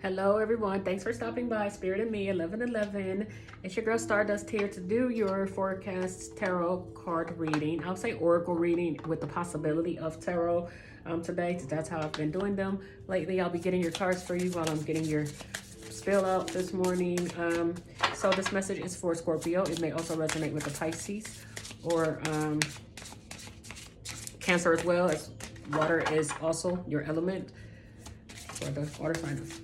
Hello everyone, thanks for stopping by. Spirit and me 1111. It's your girl Stardust here to do your forecast tarot card reading. I'll say oracle reading with the possibility of tarot today. That's how I've been doing them lately. I'll be getting your cards for you while I'm getting your spill out this morning. So this message is for Scorpio. It may also resonate with the Pisces or Cancer as well, as water is also your element for the water sign of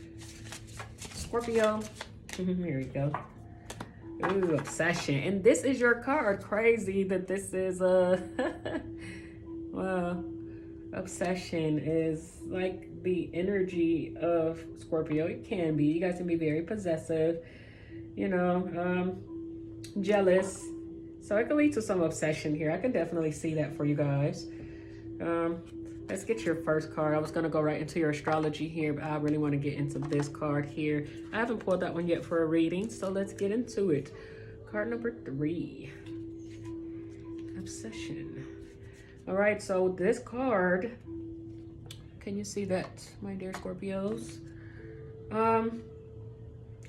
Scorpio. Here we go. Ooh, obsession. And this is your card. Crazy that this is a well, obsession is like the energy of Scorpio. It can be. You guys can be very possessive, you know, jealous. So it can lead to some obsession here. I can definitely see that for you guys. Let's get your first card. I was going to go right into your astrology here, but I really want to get into this card here. I haven't pulled that one yet for a reading, so let's get into it. Card number 3. Obsession. All right, so this card, can you see that, my dear Scorpios?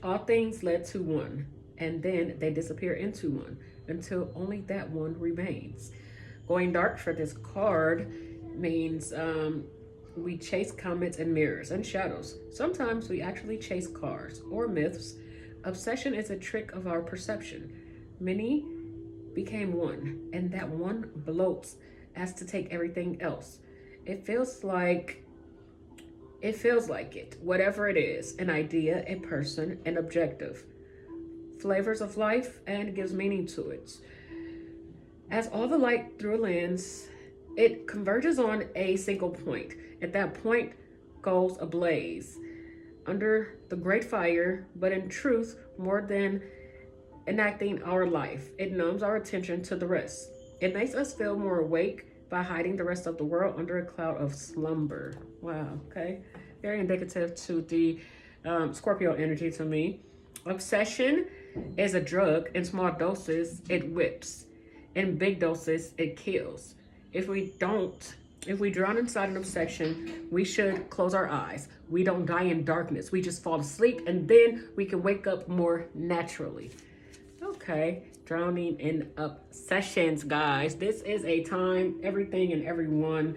All things led to one, and then they disappear into one until only that one remains. Going dark for this card means we chase comets and mirrors and shadows. Sometimes we actually chase cars or myths. Obsession is a trick of our perception. Many became one, and that one bloats as to take everything else. It feels like it, whatever it is, an idea, a person, an objective, flavors of life, and gives meaning to it. As all the light through a lens, it converges on a single point. At that point goes ablaze under the great fire, but in truth, more than enacting our life, it numbs our attention to the rest. It makes us feel more awake by hiding the rest of the world under a cloud of slumber. Wow, okay. Very indicative to the Scorpio energy to me. Obsession is a drug. In small doses, it whips. In big doses, it kills. If we drown inside an obsession, we should close our eyes. We don't die in darkness. We just fall asleep, and then we can wake up more naturally. Okay, drowning in obsessions, guys. This is a time everything and everyone,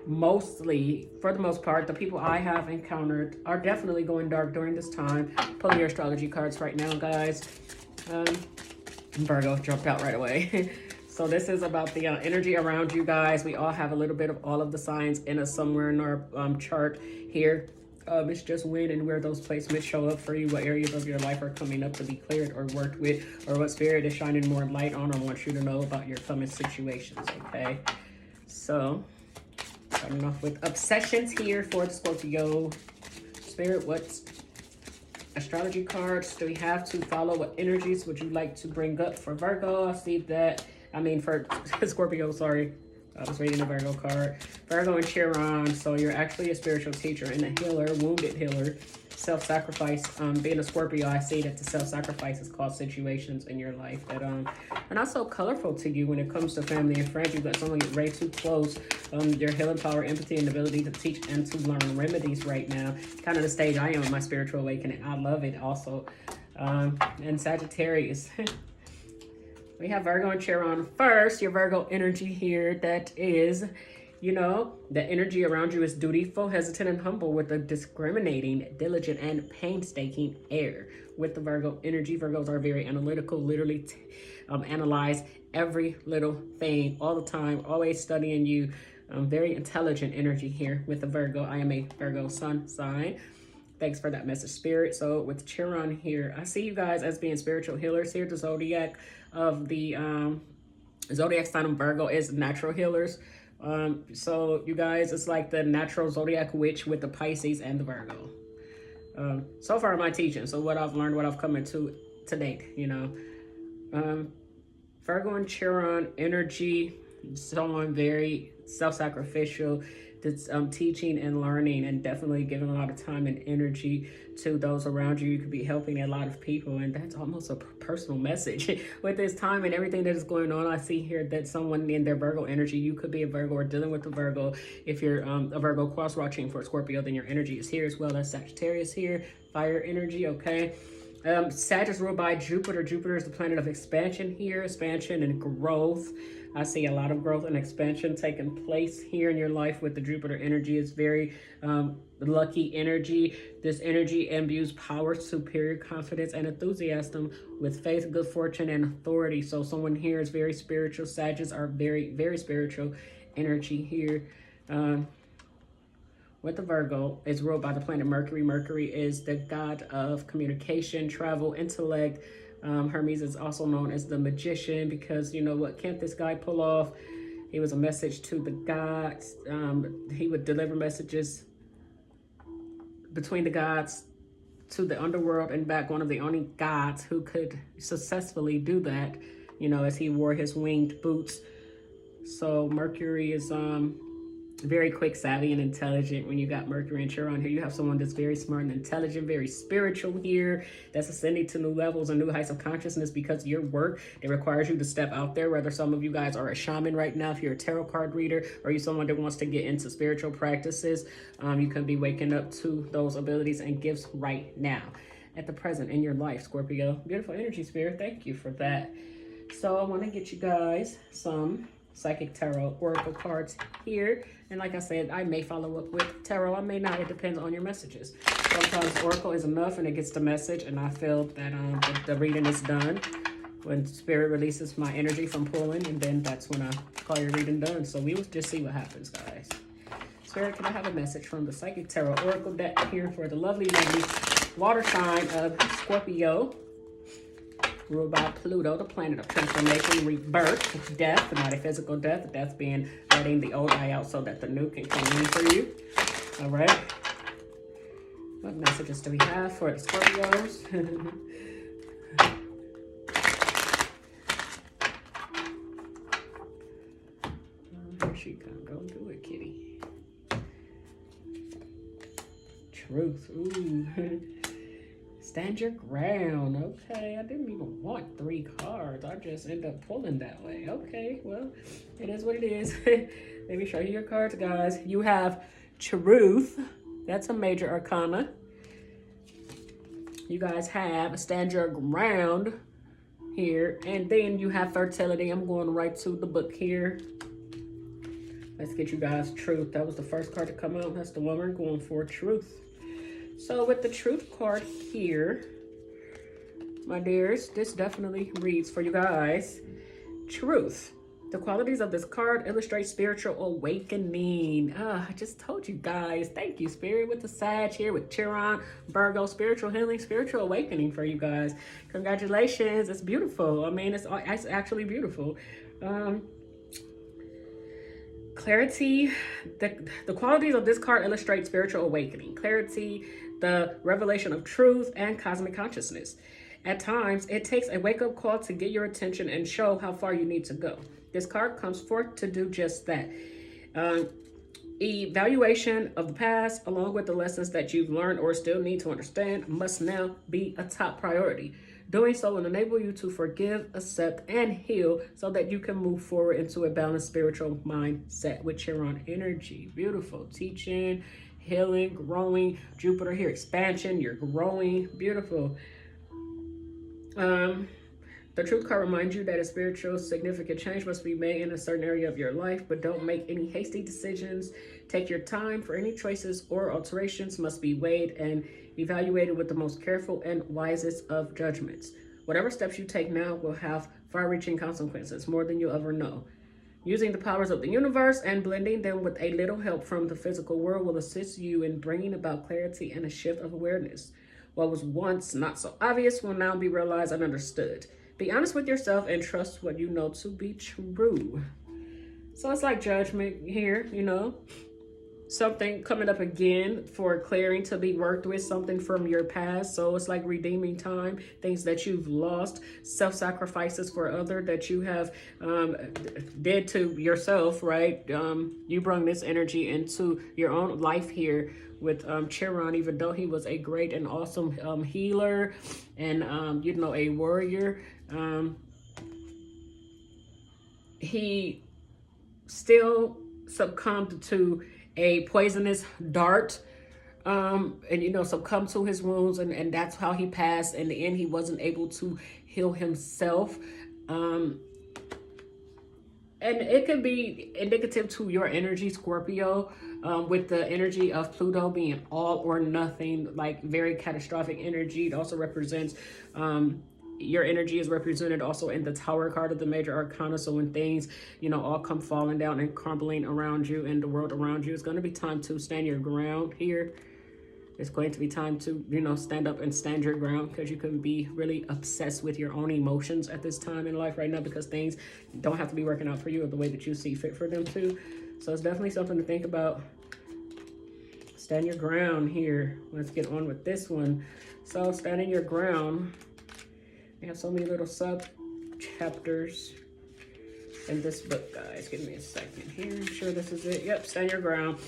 mostly, for the most part, the people I have encountered are definitely going dark during this time. Pulling your astrology cards right now, guys. Virgo jumped out right away. So this is about the energy around you guys. We all have a little bit of all of the signs in us somewhere in our chart here. It's just when and where those placements show up for you, what areas of your life are coming up to be cleared or worked with, or what spirit is shining more light on or wants you to know about your coming situations, okay? So, starting off with obsessions here for the Scorpio. Spirit, what astrology cards do we have to follow? What energies would you like to bring up for Virgo? I see that. For Scorpio, sorry. I was reading a Virgo card. Virgo and Chiron. So you're actually a spiritual teacher and a healer, wounded healer. Self-sacrifice. Being a Scorpio, I see that the self-sacrifice has caused situations in your life that are not so colorful to you when it comes to family and friends. You let someone get way too close. Your healing power, empathy, and ability to teach and to learn remedies right now. Kind of the stage I am in my spiritual awakening. I love it also. And Sagittarius. We have Virgo and Chiron first. Your Virgo energy here, that is, the energy around you is dutiful, hesitant, and humble with a discriminating, diligent, and painstaking air. With the Virgo energy, Virgos are very analytical, literally analyze every little thing all the time, always studying you. Very intelligent energy here with the Virgo. I am a Virgo sun sign. Thanks for that message, Spirit. So with Chiron here, I see you guys as being spiritual healers here. The zodiac of the zodiac sign of Virgo is natural healers. So you guys, it's like the natural zodiac witch with the Pisces and the Virgo. So far in my teaching, so what I've learned, what I've come into to date, Virgo and Chiron energy, someone very self-sacrificial, That's teaching and learning, and definitely giving a lot of time and energy to those around you. You could be helping a lot of people, and that's almost a personal message. With this time and everything that is going on, I see here that someone in their Virgo energy, you could be a Virgo or dealing with a Virgo. If you're a Virgo cross-watching for Scorpio, then your energy is here, as well as Sagittarius here, fire energy, okay? Sag is ruled by Jupiter. Jupiter is the planet of expansion here, expansion and growth. I see a lot of growth and expansion taking place here in your life with the Jupiter energy. It's very lucky energy. This energy imbues power, superior confidence, and enthusiasm with faith, good fortune, and authority. So someone here is very spiritual. Sages are very, very spiritual energy here. With the Virgo, is ruled by the planet Mercury. Mercury is the god of communication, travel, intellect. Hermes is also known as the magician because, you know, what can't this guy pull off? He was a message to the gods. He would deliver messages between the gods to the underworld and back. One of the only gods who could successfully do that, you know, as he wore his winged boots. So Mercury is very quick, savvy, and intelligent. When you got Mercury and Chiron here, you have someone that's very smart and intelligent, very spiritual here, that's ascending to new levels and new heights of consciousness because your work, it requires you to step out there. Whether some of you guys are a shaman right now, if you're a tarot card reader, or you're someone that wants to get into spiritual practices, you can be waking up to those abilities and gifts right now at the present in your life, Scorpio. Beautiful energy, Spirit. Thank you for that. So I want to get you guys some Psychic Tarot Oracle cards here. And like I said, I may follow up with Tarot. I may not. It depends on your messages. Sometimes Oracle is enough and it gets the message, and I feel that the reading is done when Spirit releases my energy from pulling, and then that's when I call your reading done. So we will just see what happens, guys. Spirit, can I have a message from the Psychic Tarot Oracle deck here for the lovely water sign of Scorpio, ruled by Pluto, the planet of transformation, rebirth, death, but not a physical death. Death being letting the old die out so that the new can come in for you. All right. What messages do we have for the Scorpios? Here she come. Go do it, kitty. Truth. Ooh. Stand your ground. Okay, I didn't even want 3 cards. I just end up pulling that way. Okay, well, it is what it is. Let me show you your cards, guys. You have Truth. That's a major arcana. You guys have Stand Your Ground here. And then you have Fertility. I'm going right to the book here. Let's get you guys Truth. That was the first card to come out. That's the one we're going for, Truth. So with the Truth card here, my dears, this definitely reads for you guys. Truth. The qualities of this card illustrate spiritual awakening. I just told you guys. Thank you, Spirit, with the Sag here, with Chiron, Virgo, spiritual healing, spiritual awakening for you guys. Congratulations. It's beautiful. I mean, it's actually beautiful. Clarity. The qualities of this card illustrate spiritual awakening. Clarity, the revelation of truth, and cosmic consciousness. At times, it takes a wake-up call to get your attention and show how far you need to go. This card comes forth to do just that. Evaluation of the past, along with the lessons that you've learned or still need to understand, must now be a top priority. Doing so will enable you to forgive, accept, and heal so that you can move forward into a balanced spiritual mindset with Chiron energy. Beautiful. Teaching, healing, growing. Jupiter here, expansion. You're growing. Beautiful. The Truth card reminds you that a spiritual significant change must be made in a certain area of your life, but don't make any hasty decisions. Take your time, for any choices or alterations must be weighed and evaluated with the most careful and wisest of judgments. Whatever steps you take now will have far-reaching consequences, more than you'll ever know. Using the powers of the universe and blending them with a little help from the physical world will assist you in bringing about clarity and a shift of awareness. What was once not so obvious will now be realized and understood. Be honest with yourself and trust what you know to be true. So it's like judgment here, you know. something coming up again for clearing to be worked with, something from your past. So it's like redeeming time, things that you've lost, self-sacrifices for other that you have did to yourself, right? You brought this energy into your own life here with Chiron, even though he was a great and awesome healer and you know, a warrior. He still succumbed to a poisonous dart, and you know, succumbed to his wounds, and that's how he passed. In the end, he wasn't able to heal himself, and it could be indicative to your energy, Scorpio, with the energy of Pluto being all or nothing, like very catastrophic energy. It also represents your energy is represented also in the Tower card of the major arcana. So when things, you know, all come falling down and crumbling around you and the world around you, it's going to be time to stand your ground here. It's going to be time to, you know, stand up and stand your ground, because you can be really obsessed with your own emotions at this time in life right now, because things don't have to be working out for you or the way that you see fit for them to. So it's definitely something to think about. Stand your ground here. Let's get on with this one. So standing your ground. We have so many little sub chapters in this book, guys. Give me a second here. I'm sure this is it. Yep, stand your ground.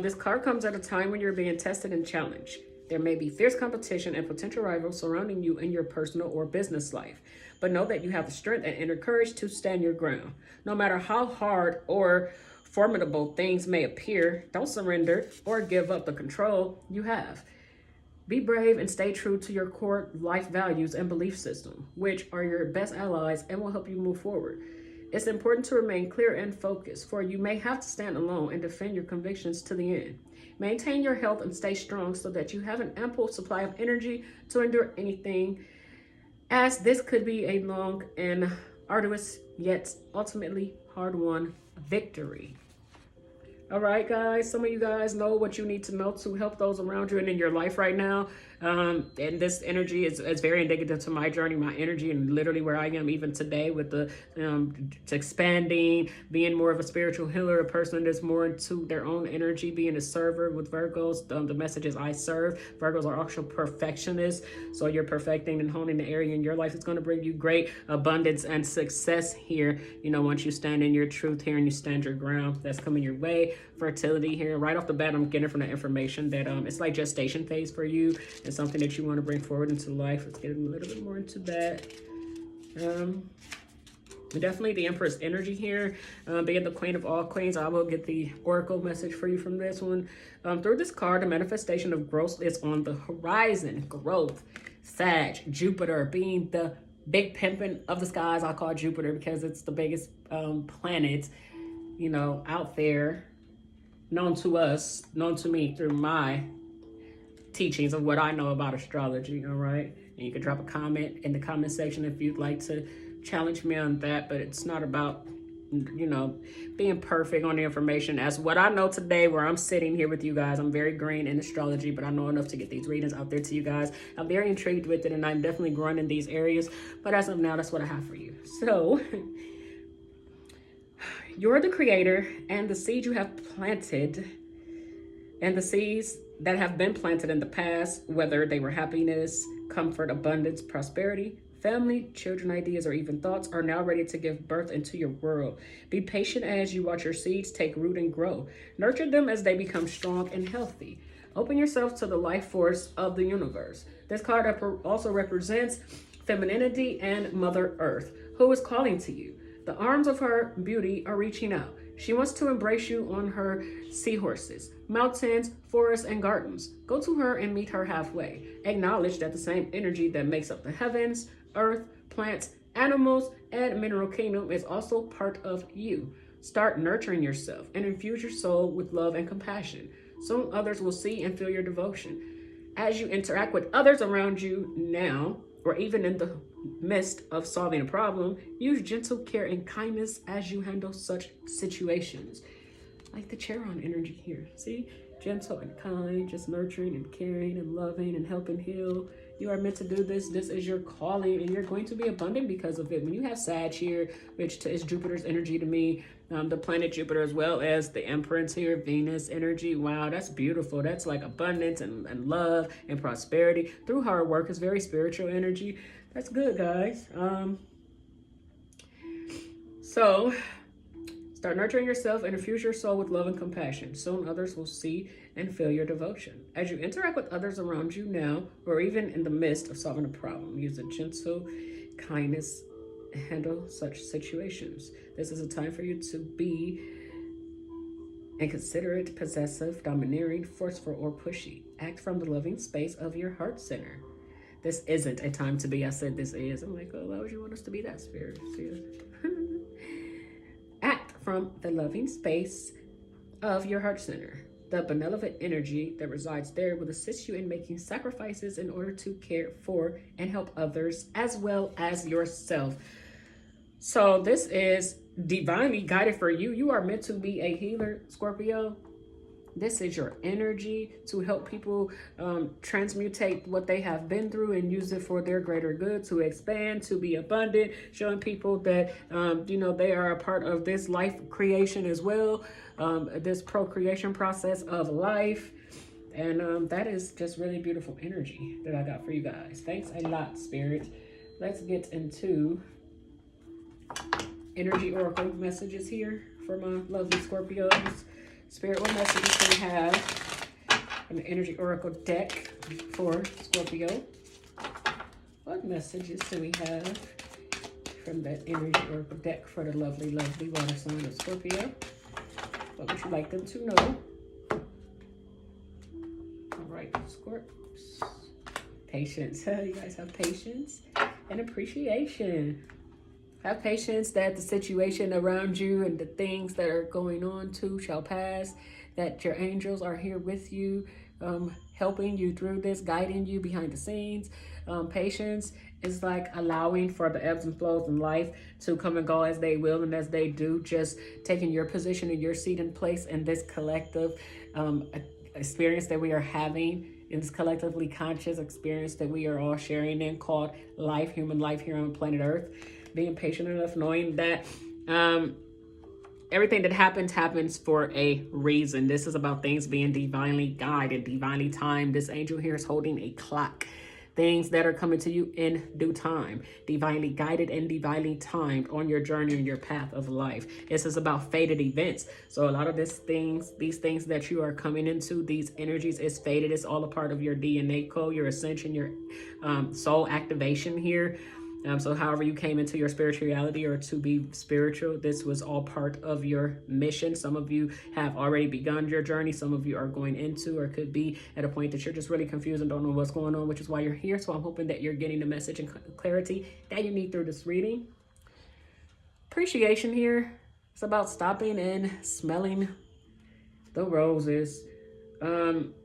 This card comes at a time when you're being tested and challenged. There may be fierce competition and potential rivals surrounding you in your personal or business life. But know that you have the strength and inner courage to stand your ground. No matter how hard or formidable things may appear, don't surrender or give up the control you have. Be brave and stay true to your core life values and belief system, which are your best allies and will help you move forward. It's important to remain clear and focused, for you may have to stand alone and defend your convictions to the end. Maintain your health and stay strong so that you have an ample supply of energy to endure anything, as this could be a long and arduous, yet ultimately hard-won victory. All right, guys, some of you guys know what you need to know to help those around you and in your life right now. And this energy is very indicative to my journey, my energy, and literally where I am even today with the expanding, being more of a spiritual healer, a person that's more into their own energy, being a server with Virgos. The messages I serve, Virgos are actual perfectionists. So you're perfecting and honing the area in your life. It's going to bring you great abundance and success here. You know, once you stand in your truth here and you stand your ground, that's coming your way. Fertility here, right off the bat, I'm getting from the information that it's like gestation phase for you. It's something that you want to bring forward into life. Let's get a little bit more into that. Definitely the Empress energy here. Being the queen of all queens, I will get the oracle message for you from this one. Through this card, the manifestation of growth is on the horizon. Growth, Sag, Jupiter being the big pimpin' of the skies. I call Jupiter because it's the biggest planet, you know, out there, known to us, known to me through my teachings of what I know about astrology. All right, and you can drop a comment in the comment section if you'd like to challenge me on that, but it's not about, you know, being perfect on the information. As what I know today, where I'm sitting here with you guys, I'm very green in astrology, but I know enough to get these readings out there to you guys. I'm very intrigued with it, and I'm definitely growing in these areas, but as of now, that's what I have for you. So you're the creator, and the seed you have planted and the seeds that have been planted in the past, whether they were happiness, comfort, abundance, prosperity, family, children, ideas, or even thoughts, are now ready to give birth into your world. Be patient as you watch your seeds take root and grow. Nurture them as they become strong and healthy. Open yourself to the life force of the universe. This card also represents femininity and Mother Earth, who is calling to you. The arms of her beauty are reaching out. She wants to embrace you on her seahorses, mountains, forests, and gardens. Go to her and meet her halfway. Acknowledge that the same energy that makes up the heavens, earth, plants, animals, and mineral kingdom is also part of you. Start nurturing yourself and infuse your soul with love and compassion. Soon others will see and feel your devotion. As you interact with others around you now, or even in the midst of solving a problem, use gentle care and kindness as you handle such situations. Like the Chiron energy here. See? gentle and kind, just nurturing and caring and loving and helping heal. You are meant to do this. This is your calling, and you're going to be abundant because of it. When you have Sag here, which is Jupiter's energy to me, the planet Jupiter, as well as the Empress here, Venus energy. Wow, that's beautiful. That's like abundance and love and prosperity through hard work. Is very spiritual energy. That's good, guys. So start nurturing yourself and infuse your soul with love and compassion. Soon others will see and feel your devotion. As you interact with others around you now, or even in the midst of solving a problem, use a gentle kindness to handle such situations. This is a time for you to be inconsiderate, possessive, domineering, forceful, or pushy. Act from the loving space of your heart center. This isn't a time to be. I said this is. I'm like, oh, why would you want us to be that, Spirit? Act from the loving space of your heart center. The benevolent energy that resides there will assist you in making sacrifices in order to care for and help others as well as yourself. So this is divinely guided for you. You are meant to be a healer, Scorpio. This is your energy to help people transmutate what they have been through and use it for their greater good, to expand, to be abundant, showing people that, they are a part of this life creation as well, this procreation process of life. And that is just really beautiful energy that I got for you guys. Thanks a lot, Spirit. Let's get into energy oracle messages here for my lovely Scorpios. Spirit, what messages do we have from the energy oracle deck for Scorpio? What messages do we have from that energy oracle deck for the lovely, lovely water sign of Scorpio? What would you like them to know? All right, Scorps. Patience. You guys have patience and appreciation. Have patience that the situation around you and the things that are going on too shall pass, that your angels are here with you, helping you through this, guiding you behind the scenes. Patience is like allowing for the ebbs and flows in life to come and go as they will and as they do, just taking your position and your seat in place in this collective experience that we are having, in this collectively conscious experience that we are all sharing in, called life, human life here on planet Earth. Being patient enough, knowing that everything that happens for a reason. This is about things being divinely guided, divinely timed. This angel here is holding a clock. Things that are coming to you in due time, divinely guided and divinely timed on your journey and your path of life. This is about fated events. So a lot of these things that you are coming into, these energies, is fated. It's all a part of your DNA code, your ascension, your soul activation here. So however you came into your spirituality or to be spiritual, this was all part of your mission. Some of you have already begun your journey. Some of you are going into, or could be at a point that you're just really confused and don't know what's going on, which is why you're here. So I'm hoping that you're getting the message and clarity that you need through this reading. Appreciation here. It's about stopping and smelling the roses.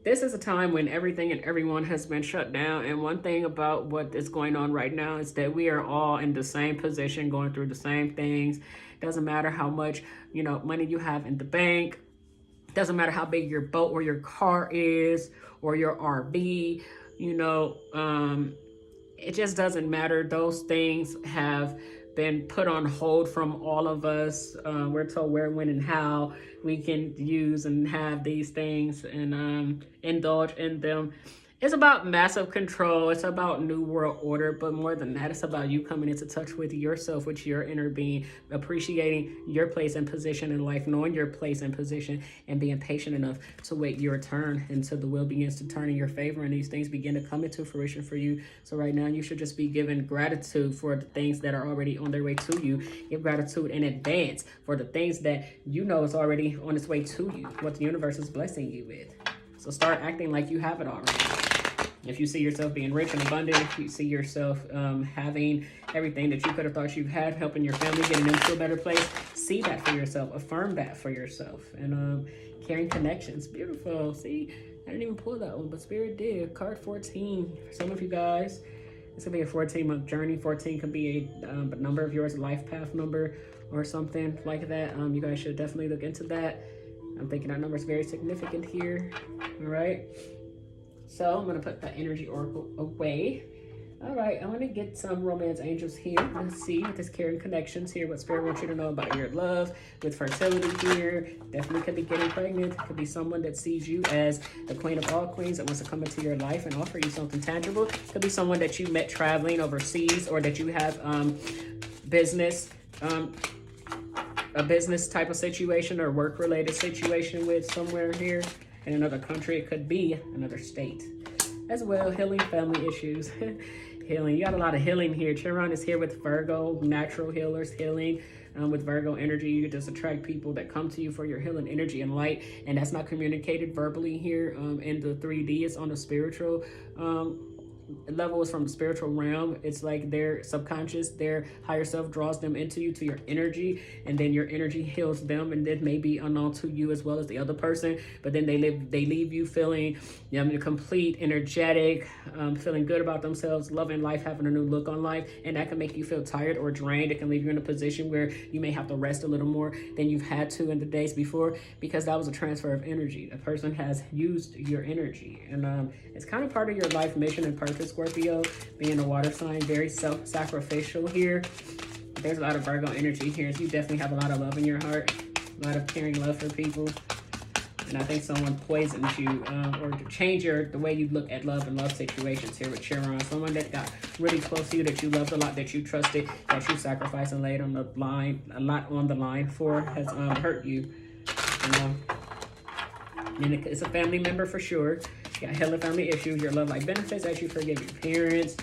This is a time when everything and everyone has been shut down. And one thing about what is going on right now is that we are all in the same position, going through the same things. Doesn't matter how much, money you have in the bank. Doesn't matter how big your boat or your car is, or your RV, it just doesn't matter. Those things have been put on hold from all of us. We're told where, when, and how we can use and have these things and indulge in them. It's about massive control. It's about new world order. But more than that, it's about you coming into touch with yourself, with your inner being, appreciating your place and position in life, knowing your place and position, and being patient enough to wait your turn until the wheel begins to turn in your favor and these things begin to come into fruition for you. So right now, you should just be giving gratitude for the things that are already on their way to you. Give gratitude in advance for the things that is already on its way to you, what the universe is blessing you with. So start acting like you have it already. If you see yourself being rich and abundant, if you see yourself having everything that you could have thought you had, helping your family, getting into a better place, see that for yourself, affirm that for yourself, and carrying connections. Beautiful. See, I didn't even pull that one, but Spirit did. Card 14. For some of you guys, it's going to be a 14-month journey. 14 could be a number of yours, a life path number or something like that. You guys should definitely look into that. I'm thinking that number is very significant here. All right. So I'm going to put the energy oracle away. All right, I want to get some romance angels here. Let's see with this caring connections here, what spirit wants you to know about your love, with fertility here. Definitely could be getting pregnant. Could be someone that sees you as the queen of all queens that wants to come into your life and offer you something tangible. Could be someone that you met traveling overseas, or that you have business, a business type of situation or work related situation with somewhere here in another country. It could be another state as well. Healing family issues. Healing, you got a lot of healing here. Chiron is here with Virgo, natural healers, healing. With Virgo energy, you just attract people that come to you for your healing energy and light, and that's not communicated verbally here in the 3D. It's on the spiritual level, is from the spiritual realm. It's like their subconscious, their higher self draws them into you, to your energy, and then your energy heals them, and it may be unknown to you as well as the other person, but then they leave you feeling complete, energetic, feeling good about themselves, loving life, having a new look on life, and that can make you feel tired or drained. It can leave you in a position where you may have to rest a little more than you've had to in the days before, because that was a transfer of energy. A person has used your energy, and it's kind of part of your life mission and purpose. Scorpio, being a water sign, very self-sacrificial here. There's a lot of Virgo energy here, so you definitely have a lot of love in your heart, a lot of caring love for people. And I think someone poisons you or to change the way you look at love and love situations here with Chiron. Someone that got really close to you, that you loved a lot, that you trusted, that you sacrificed and laid on the line, a lot on the line for, has hurt you. And it's a family member for sure. You got healing family issues, your love life benefits as you forgive your parents.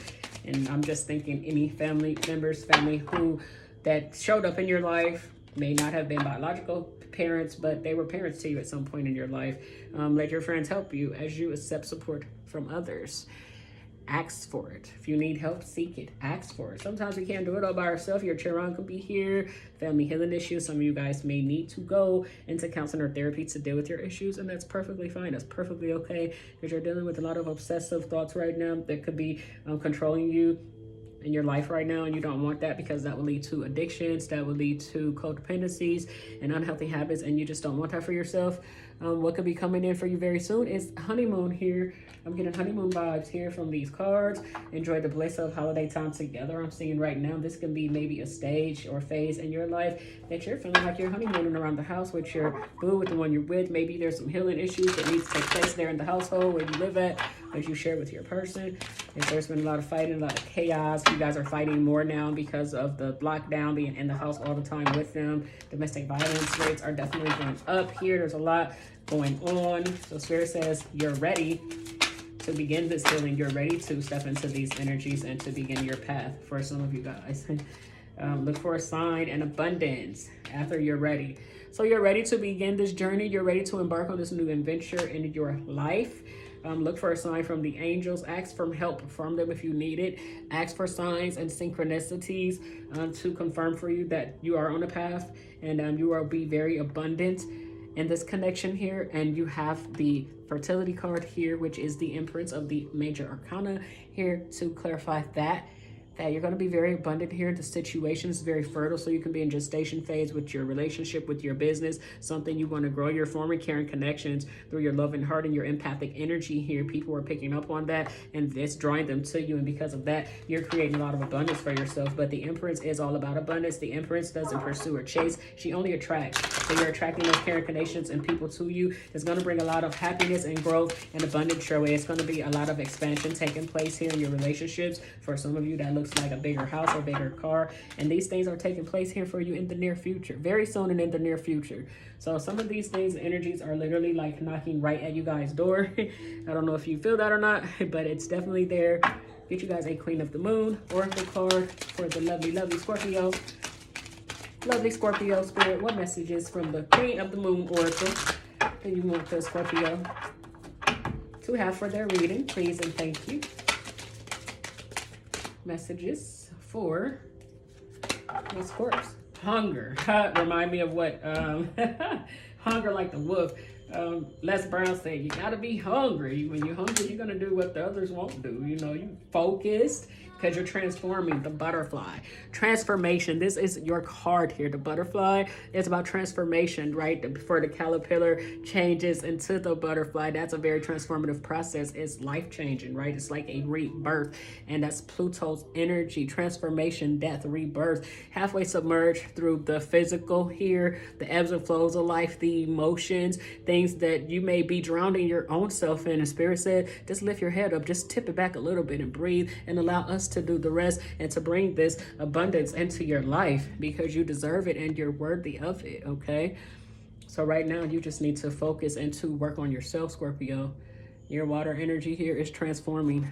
And I'm just thinking any family members, family who that showed up in your life, may not have been biological parents, but they were parents to you at some point in your life. Let your friends help you as you accept support from others. Ask for it. If you need help, seek it. Ask for it. Sometimes we can't do it all by ourselves. Your Chiron could be here. Family healing issues. Some of you guys may need to go into counseling or therapy to deal with your issues, and that's perfectly fine. That's perfectly okay, because you're dealing with a lot of obsessive thoughts right now that could be controlling you in your life right now, and you don't want that, because that will lead to addictions, that will lead to codependencies and unhealthy habits, and you just don't want that for yourself. What could be coming in for you very soon is honeymoon here. I'm getting honeymoon vibes here from these cards. Enjoy the bliss of holiday time together. I'm seeing right now this can be maybe a stage or phase in your life that you're feeling like you're honeymooning around the house with your boo, with the one you're with. Maybe there's some healing issues that need to take place there in the household where you live at, that you share with your person. If there's been a lot of fighting, a lot of chaos, you guys are fighting more now because of the lockdown, being in the house all the time with them. Domestic violence rates are definitely going up here. There's a lot going on. So Spirit says you're ready to begin this healing. You're ready to step into these energies and to begin your path for some of you guys. Look for a sign and abundance after you're ready. So you're ready to begin this journey. You're ready to embark on this new adventure in your life. Look for a sign from the angels. Ask for help from them if you need it. Ask for signs and synchronicities to confirm for you that you are on a path, and you will be very abundant in this connection here. And you have the fertility card here, which is the Empress of the major arcana here to clarify that you're going to be very abundant here. The situation is very fertile, so you can be in gestation phase with your relationship, with your business, something you want to grow. You're forming caring connections through your loving heart and your empathic energy here. People are picking up on that, and it's drawing them to you, and because of that, you're creating a lot of abundance for yourself. But the Empress is all about abundance. The Empress doesn't pursue or chase. She only attracts. So you're attracting those caring connections and people to you. It's going to bring a lot of happiness and growth and abundance your way. It's going to be a lot of expansion taking place here in your relationships. For some of you, that looks like a bigger house or bigger car, and these things are taking place here for you in the near future, very soon and in the near future. So some of these things, energies are literally like knocking right at you guys' door. I don't know if you feel that or not, but it's definitely there. Get you guys a Queen of the Moon oracle card for the lovely Scorpio. Lovely Scorpio spirit, what messages from the Queen of the Moon oracle do you want the Scorpio to have for their reading, please and thank you? Messages for the Scorps. Hunger. Remind me of what? Hunger like the wolf. Les Brown said, you gotta be hungry. When you're hungry, you're gonna do what the others won't do. You know, you focused because you're transforming. The butterfly. Transformation. This is your card here. The butterfly is about transformation, right? Before the caterpillar changes into the butterfly, that's a very transformative process. It's life-changing, right? It's like a rebirth, and that's Pluto's energy. Transformation, death, rebirth. Halfway submerged through the physical here, the ebbs and flows of life, the emotions, things that you may be drowning your own self in. And Spirit said, just lift your head up, just tip it back a little bit and breathe and allow us to do the rest and to bring this abundance into your life because you deserve it and you're worthy of it, okay? So right now you just need to focus and to work on yourself, Scorpio. Your water energy here is transforming.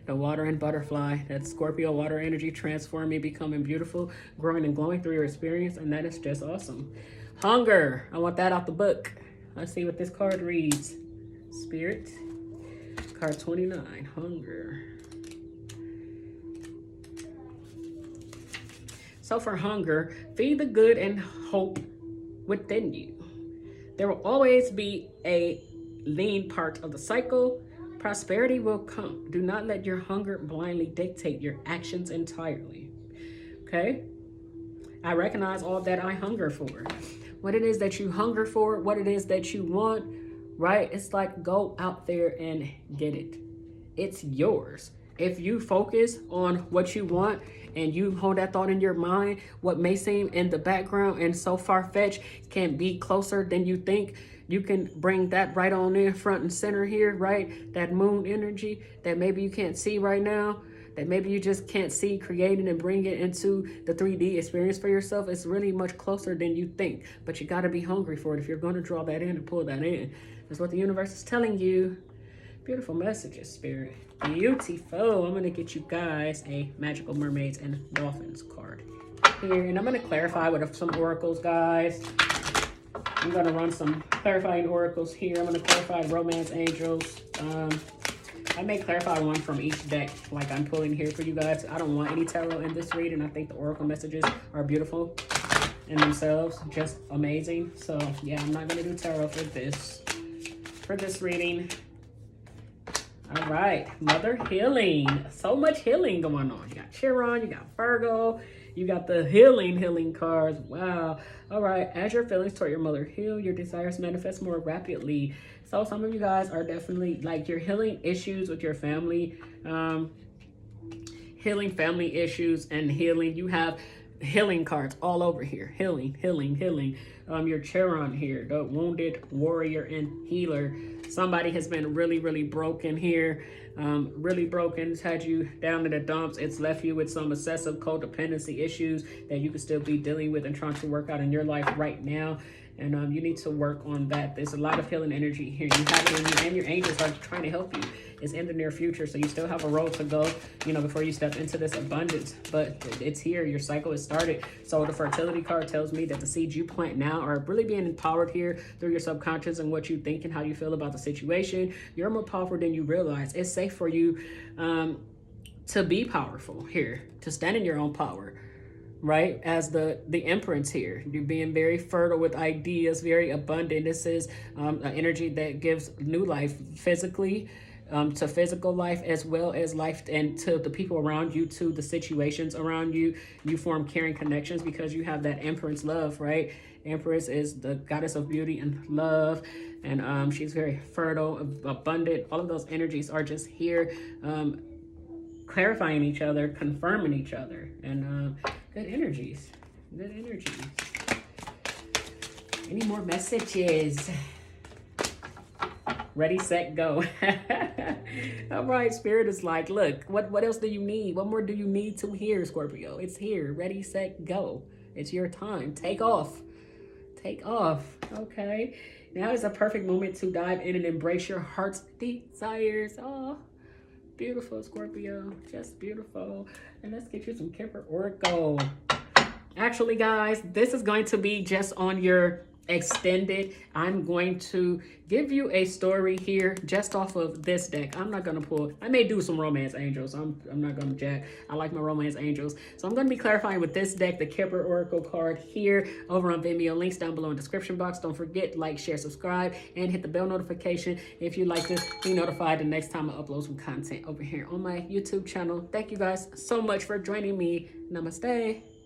The water and butterfly, that Scorpio water energy transforming, becoming beautiful, growing and glowing through your experience, and that is just awesome. Hunger, I want that out the book. Let's see what this card reads. Spirit, card 29, hunger. So for hunger, feed the good and hope within you. There will always be a lean part of the cycle. Prosperity will come. Do not let your hunger blindly dictate your actions entirely. Okay? I recognize all that I hunger for. What it is that you hunger for, what it is that you want, right? It's like go out there and get it. It's yours. If you focus on what you want and you hold that thought in your mind, what may seem in the background and so far-fetched can be closer than you think. You can bring that right on in front and center here, right? That moon energy that maybe you can't see right now, that maybe you just can't see, creating and bring it into the 3D experience for yourself. It's really much closer than you think, but you got to be hungry for it if you're going to draw that in and pull that in. That's what the universe is telling you. Beautiful messages, Spirit. Beautiful. I'm going to get you guys a Magical Mermaids and Dolphins card here. And I'm going to clarify with some oracles, guys. I'm going to run some clarifying oracles here. I'm going to clarify romance angels. I may clarify one from each deck like I'm pulling here for you guys. I don't want any tarot in this reading. I think the oracle messages are beautiful in themselves. Just amazing. So, yeah, I'm not going to do tarot for this reading. All right, Mother Healing. So much healing going on. You got Chiron, you got Virgo, you got the healing cards. Wow. All right, as your feelings toward your mother heal, your desires manifest more rapidly. So some of you guys are definitely like you're healing issues with your family, healing family issues and healing. You have healing cards all over here. Healing. Your Chiron here, the wounded warrior and healer. Somebody has been really broken here. Really broken. It's had you down in the dumps. It's left you with some excessive codependency issues that you could still be dealing with and trying to work out in your life right now. And you need to work on that. There's a lot of healing energy here. You have it in you, and your angels are trying to help you. It's in the near future, so you still have a road to go, you know, before you step into this abundance. But it's here. Your cycle is started. So the fertility card tells me that the seeds you plant now are really being empowered here through your subconscious and what you think and how you feel about the situation. You're more powerful than you realize. It's safe for you to be powerful here, to stand in your own power. Right, as the Empress here, you're being very fertile with ideas, very abundant. This is an energy that gives new life physically, to physical life, as well as life and to the people around you, to the situations around you. You form caring connections because you have that Empress love, right? Empress is the goddess of beauty and love, and she's very fertile, abundant. All of those energies are just here, clarifying each other, confirming each other, and good energies. Any more messages? Ready, set, go. All right, Spirit is like, look, what else do you need? What more do you need to hear, Scorpio? It's here. Ready, set, go. It's your time. Take off. Okay. Now is a perfect moment to dive in and embrace your heart's desires. Oh, beautiful, Scorpio. Just beautiful. And let's get you some Kipper Oracle. Actually, guys, this is going to be just on your extended, I'm going to give you a story here just off of this deck. I'm not gonna pull, I may do some romance angels. I'm not gonna jack. I like my romance angels. So I'm gonna be clarifying with this deck, the Kipper Oracle card here over on Vimeo. Links down below in the description box. Don't forget, like, share, subscribe, and hit the bell notification if you like to be notified the next time I upload some content over here on my YouTube channel. Thank you guys so much for joining me. Namaste.